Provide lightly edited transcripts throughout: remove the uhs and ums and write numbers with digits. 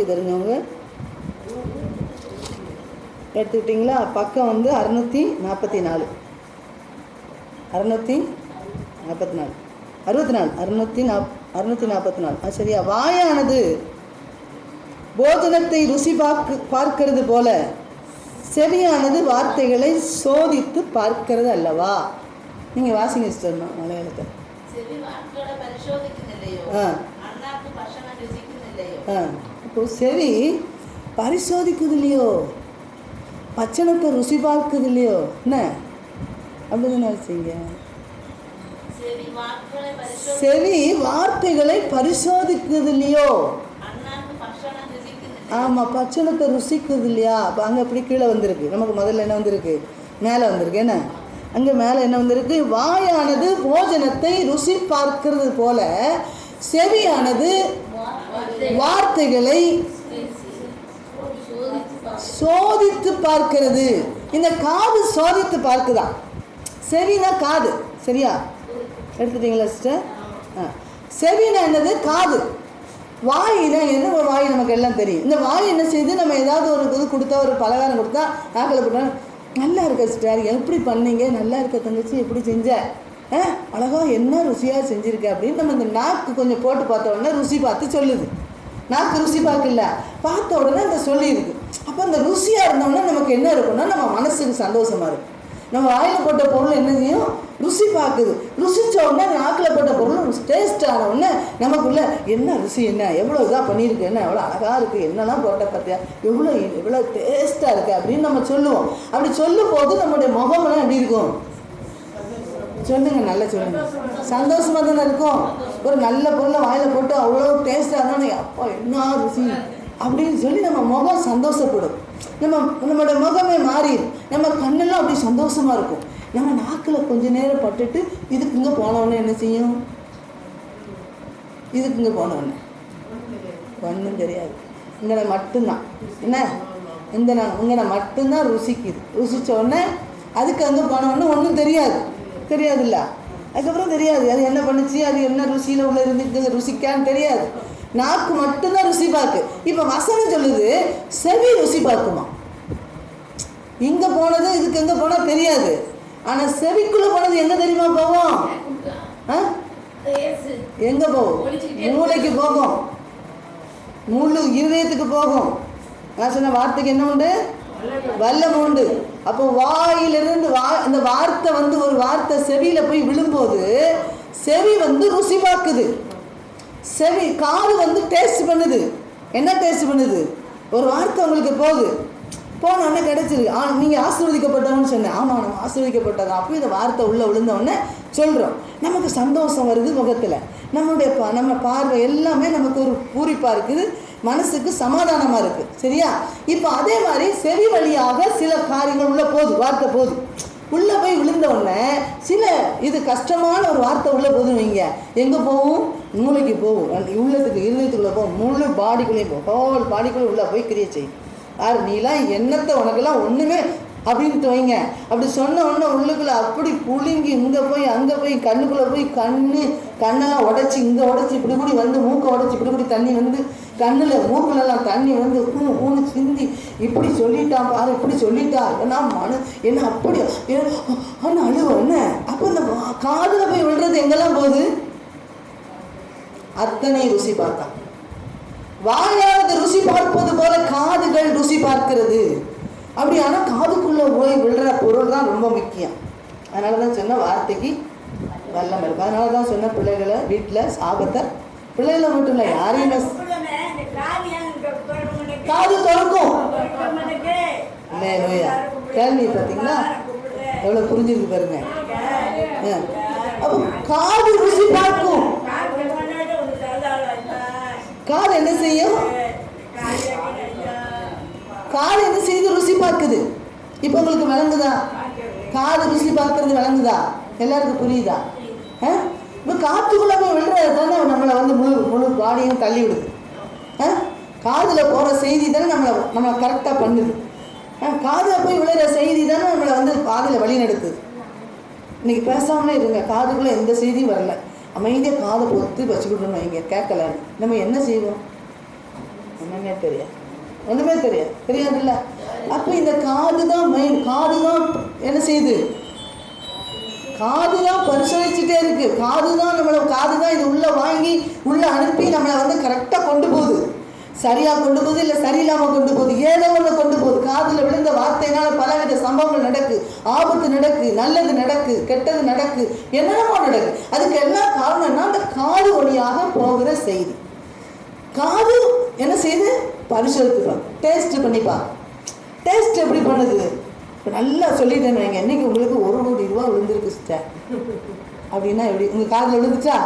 வாசிக்க தெரிஞ்சவங்க எடுத்துக்கிட்டிங்களா? பக்கம் வந்து 644 644 சரியா? வாயானது போஜனத்தை ருசி பார்க்கிறது போல செவியானது வார்த்தைகளை சோதித்து பார்க்கிறது அல்லவா? நீங்கள் வாசிங்க சிஸ்டர் மலையாளத்தை. இப்போ செவி பரிசோதிக்குது இல்லையோ, பச்சனத்தை ருசி பார்க்குது இல்லையோ, என்ன அப்படிதானே வச்சுங்க? செவி வார்த்தைகளை பரிசோதிக்குது இல்லையோ, ஆமாம், பச்சனத்தை ருசிக்குது இல்லையா? அப்போ அங்கே அப்படி கீழே வந்திருக்கு. நமக்கு முதல்ல என்ன வந்திருக்கு? மேலே வந்திருக்கு. என்ன அங்கே மேலே என்ன வந்திருக்கு? வாயானது போஜனத்தை ருசி பார்க்கிறது போல செவியானது வார்த்தைகளை சோதித்து பார்க்கிறது. இந்த காது சோதித்து பார்க்குதா? செவினா காது, சரியா? எடுத்துட்டீங்களா சிஸ்டர்? செவினா என்னது? காது. வாய் தான் எது? வாய் நமக்கு எல்லாம் தெரியும். இந்த வாய் என்ன செய்யுது? நம்ம ஏதாவது ஒரு இது கொடுத்தா, ஒரு பலகாரம் கொடுத்தா நாக்கில் போட்டா நல்லா இருக்க சிஸ்டர், எப்படி பண்ணீங்க, நல்லா இருக்க தங்கச்சி, எப்படி செஞ்ச, அழகா என்ன ருசியாக செஞ்சுருக்க அப்படின்னு நம்ம இந்த நாக்கு கொஞ்சம் போட்டு பார்த்த உடனே ருசி பார்த்து சொல்லுது. நாக்கு ருசி பார்க்கல, பார்த்த உடனே அந்த சொல்லியிருக்கு. அப்போ அந்த ருசியாக இருந்தோடனே நமக்கு என்ன இருக்குன்னா நம்ம மனசுக்கு சந்தோஷமாக இருக்கும். நம்ம வாயில் போட்ட பொருள் என்ன செய்யும்? ருசி பார்க்குது. ருசித்த உடனே நாக்கில் போட்ட பொருள் டேஸ்ட் ஆன உடனே நமக்குள்ள என்ன ருசி, என்ன எவ்வளோ இதாக பண்ணியிருக்கு, என்ன எவ்வளோ அழகாக இருக்குது, என்னெல்லாம் போட்ட பார்த்தியா, எவ்வளோ டேஸ்ட்டாக இருக்குது அப்படின்னு நம்ம சொல்லுவோம். அப்படி சொல்லும் போது நம்முடைய முகமெல்லாம் எப்படி இருக்கும்? சொல்லுங்க, நல்லா சொல்லுங்க. சந்தோஷமாக தானே இருக்கும். ஒரு நல்ல பொருளை வாயில் போட்டு அவ்வளோ டேஸ்ட்டாக இருந்தாலும் அப்பா என்ன ருசி அப்படின்னு சொல்லி நம்ம முகம் சந்தோஷப்படும். நம்மளோட முகமே மாறிடும். நம்ம கண்ணெல்லாம் அப்படி சந்தோஷமாக இருக்கும். நம்ம நாக்கில் கொஞ்ச நேரம் பட்டுட்டு இதுக்கு இங்கே போனவுடனே என்ன செய்யும்? இதுக்கு இங்கே போனவுடனே ஒன்றும் தெரியாது. இங்கே மட்டும்தான் என்ன, இங்கே மட்டும்தான் ருசிக்குது. ருசித்த உடனே அதுக்கு அங்கே போனவுடனே ஒன்றும் தெரியாதுல்ல. அதுக்கப்புறம் தெரியாது அது என்ன பண்ணுச்சு, அது என்ன ருசியில் உள்ள இருந்துட்டு ருசிக்கான்னு தெரியாது. நாக்கு மட்டும்தான் ருசி பார்க்கு. இப்போ வசனம் சொல்லுது செவி ருசி பார்க்குமா. இங்கே போனது இதுக்கு எங்கே போனால் தெரியாது. ஆனால் செவிக்குள்ளே போனது எங்கே தெரியுமா போவோம்? எங்கே போகும்? மூளைக்கு போகும், முழு இருதயத்துக்கு போகும். நான் சொன்ன வார்த்தைக்கு என்ன உண்டு? வல்லம் உண்டு. அப்போ வாயிலிருந்து அந்த வார்த்தை வந்து ஒரு வார்த்தை செவியில் போய் விழும்போது செவி வந்து ருசி பார்க்குது. செவி காது வந்து டேஸ்ட் பண்ணுது. என்ன டேஸ்ட் பண்ணுது? ஒரு வார்த்தை உங்களுக்கு போனோடனே கிடைச்சிருக்கு. நீங்கள் ஆசீர்வதிக்கப்பட்டவன்னு சொன்னேன். ஆமாம், நம்ம ஆசீர்வதிக்கப்பட்டதா. அப்போ இந்த வார்த்தை உள்ளே விழுந்தவுடனே சொல்கிறோம். நமக்கு சந்தோஷம் வருது முகத்தில். நம்ம பார்வை எல்லாமே நமக்கு ஒரு பூரிப்பாக இருக்குது, மனசுக்கு சமாதானமாக இருக்குது, சரியா? இப்போ அதே மாதிரி செவி வழியாக சில காரியங்கள் உள்ளே போகுது, வார்த்தை போகுது. உள்ளே போய் விழுந்தவுடனே சில இது கஷ்டமான ஒரு வார்த்தை உள்ளே போகுதுன்னு வைங்க, எங்கே போகும்? மூளைக்கு போகும், உள்ளத்துக்கு இருதயத்துக்குள்ளே போகும், முழு பாடிக்குள்ளேயும் போகும். ஹோல் பாடிக்குள்ளே உள்ளே போய் கிரியேட் செய்யும். யார் நீலாம் என்னத்தை உனக்கெல்லாம் ஒன்றுமே அப்படின்ட்டு வைங்க. அப்படி சொன்ன உடனே உள்ளுக்குள்ளே அப்படி புழுங்கி இங்கே போய் அங்கே போய் கண்ணுக்குள்ளே போய் கண்ணெல்லாம் உடச்சி இங்கே உடச்சி இப்படி வந்து மூக்கை உடச்சி இப்படி தண்ணி வந்து கண்ணில் மூக்கிலெல்லாம் தண்ணி வந்து ஊனு சிந்தி இப்படி சொல்லிட்டான் பாரு, இப்படி சொல்லிட்டா என்ன அப்படி அழுவோம். என்ன அப்போ இந்த காதில் போய் விழுறது எங்கெல்லாம் போகுது? அத்தனை ருசி பார்த்தான். வாயானது ருசி பார்ப்பது போல காதுகள் ருசி பார்க்கிறது. அப்படி ஆனால் காதுக்குள்ளே போய் விழுற பொருள் தான் ரொம்ப முக்கியம். அதனால தான் சொன்ன வார்த்தைக்கு வல்லம் இருக்கும். அதனால தான் சொன்ன பிள்ளைகளை வீட்டில் சாபத்தை பிள்ளைகளை மட்டும் இல்லை யாரையும் காது திறக்கும். இல்லையா கேள்வி பார்த்தீங்களா எவ்வளோ புரிஞ்சிருக்கு பாருங்க. அப்போ காது ருசி பார்க்கும். காது என்ன செய்யும்? காது என்ன செய்து ருசி பார்க்குது. இப்போ உங்களுக்கு விளங்குதா? காது ருசி பார்க்கறது விளங்குதா? எல்லாருக்கும் புரியுதா? இப்போ காற்றுக்குள்ளே போய் விழுறது தானே நம்மளை வந்து முழு பாடியும் தள்ளி விடுது. காதில் போகிற செய்தி தானே நம்மளை கரெக்டாக பண்ணுது. காதில் போய் விழுற செய்தி தானே நம்மளை வந்து காதில் வழி நடக்குது. இன்றைக்கி பேசாமலே இருங்க, காதுக்குள்ளே எந்த செய்தியும் வரல, அமைதியாக காதை பொறுத்து வச்சுக்கிட்டோன்னு வைங்க, கேட்கலான்னு நம்ம என்ன செய்வோம்? நம்ம ஒன்றுமே தெரியாதுல்ல. அப்போ இந்த காது தான் மெயின். காது தான் என்ன செய்யுது? காது தான் பரிசோதிச்சுட்டே இருக்கு. காது தான் இது உள்ள வாங்கி உள்ள அனுப்பி நம்மளை வந்து கரெக்டாக கொண்டு போகுது. சரியாக கொண்டு போகுது, இல்லை சரியில்லாமல் கொண்டு போகுது, ஏதோ ஒன்று கொண்டு போகுது. காதில் விழுந்த வார்த்தையினால பலவித சம்பவங்கள் நடக்கு, ஆபத்து நடக்கு, நல்லது நடக்கு, கெட்டது நடக்கு, என்னென்னமோ நடக்கு. அதுக்கு என்ன காரணம்னா அந்த காது வழியாக போகிற செய்தி. காது என்ன செய்யுது? பரிசோதித்துப்பா, டேஸ்ட் பண்ணிப்பா. டேஸ்ட் எப்படி பண்ணுது? இப்போ நல்லா சொல்லிட்டேன்னு வைங்க, இன்னைக்கு உங்களுக்கு 1 கோடி ரூபா விழுந்திருக்கு சிஸ்டர் அப்படின்னா எப்படி? உங்கள் காதில் விழுந்துச்சா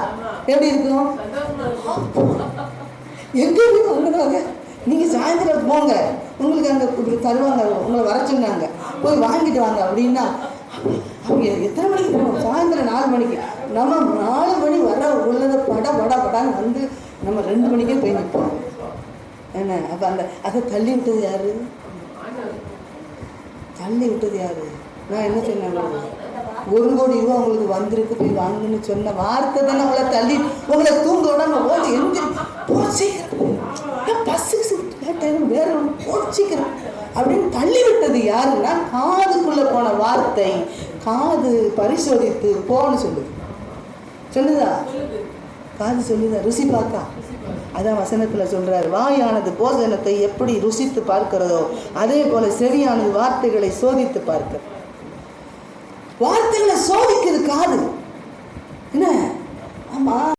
எப்படி இருக்கும்? எங்கே போய் வாங்கினாங்க? நீங்கள் சாயந்தரம் போங்க, உங்களுக்கு அங்கே இப்படி தருவாங்க, உங்களை வர சொன்னாங்க, போய் வாங்கிட்டு வாங்க அப்படின்னா அவங்க எத்தனை மணிக்கு போகணும்? சாயந்தரம் 4 மணிக்கு. நம்ம 4 மணி வர உள்ளதை படான்னு வந்து நம்ம 2 மணிக்கே போய் நிற்போம். என்ன அப்போ அதை தள்ளி விட்டது யாரு? நான் என்ன சொன்னேன்? 1 கோடி ரூபா உங்களுக்கு வந்திருக்கு, போய் வாங்கணும்னு சொன்ன வார்த்தை தானே உங்களை தள்ளி, உங்களை தூங்க விடாம ஓடி சீக்கிரம் வேற சீக்கிரம் அப்படின்னு தள்ளி விட்டது யாருன்னா காதுக்குள்ள போன வார்த்தை. காது பரிசோதித்து போன்னு சொல்லுதா? காது சொல்லுதா? ருசி பார்க்கா. அதான் வசனத்தில் சொல்றாரு, வாயானது போஜனத்தை எப்படி ருசித்து பார்க்கிறதோ அதே போல செவியானது வார்த்தைகளை சோதித்து பார்க்க. வார்த்தைகளை சோதிக்குது காது. என்ன? ஆமா.